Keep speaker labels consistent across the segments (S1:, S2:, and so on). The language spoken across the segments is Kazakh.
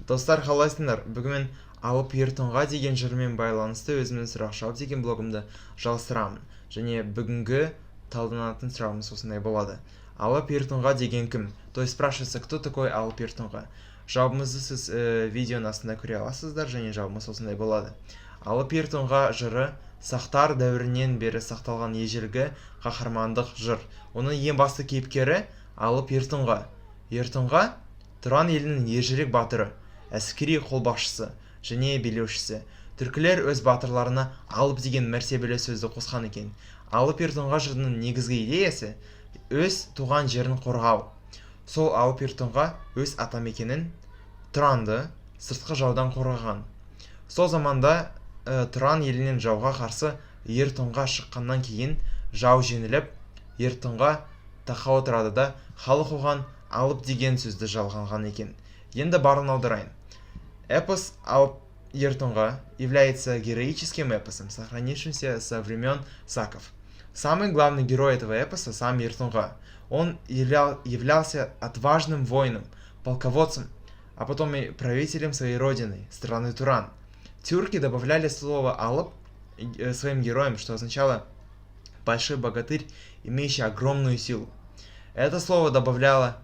S1: Достар, қалайсыңдар? Бүгін мен Алып Ертонға деген жырмен байланысты өзімнің сұрақ жауап деген блогымды жалғастырамын. Және бүгінгі талданатын сұрағымыз осындай болады. Алып Ертонға деген кім? То есть спрашивается, кто такой Алып Ертонға? Жауабымызды сіз видеоның астында көре аласыздар, және жауабымыз осындай болады. Алып Ертонға жыры сақтар дәуірінен бері сақталған ежелгі қаһармандық жыр. Оның ең басты кейіпкері Алып Ертонға. Ертонға Тұран елінің ержүрек батыры, әскери қолбасшысы және билеушісі. Түркілер өз батырларына алып деген мәртебелі сөзді қосқан екен. Алып Ертонға жырының негізгі идеясы өз туған жерін қорғау. Сол Алып Ертонға өз атамекенін Тұранды сыртқы жаудан қорғаған. Сол заманда Тұран елінен жауға қарсы Ертонға шыққаннан кейін жау жеңіліп, Ертонға тақау отырады да халық оған алып деген сөзді жалғанған екен. Енді барын аударайын. Эпос Алып Ертонға является героическим эпосом, сохранившимся со времен саков. Самый главный герой этого эпоса сам Ертонға. Он являлся отважным воином, полководцем, а потом и правителем своей родины, страны Туран. Тюрки добавляли слово «алып» своим героям, что означало «большой богатырь, имеющий огромную силу». Это слово добавляло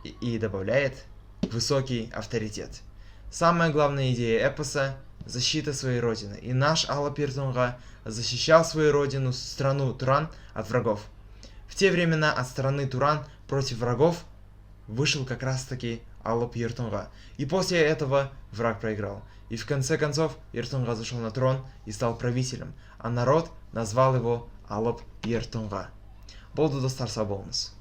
S1: и добавляет высокий авторитет. Самая главная идея эпоса – защита своей родины. И наш Алып Ертонға защищал свою родину, страну Туран, от врагов. В те времена от страны Туран против врагов вышел как раз таки Алып Ертонға. И после этого враг проиграл. И в конце концов Ертонға зашел на трон и стал правителем. А народ назвал его Алып Ертонға. Болды достар, сау болыңыз.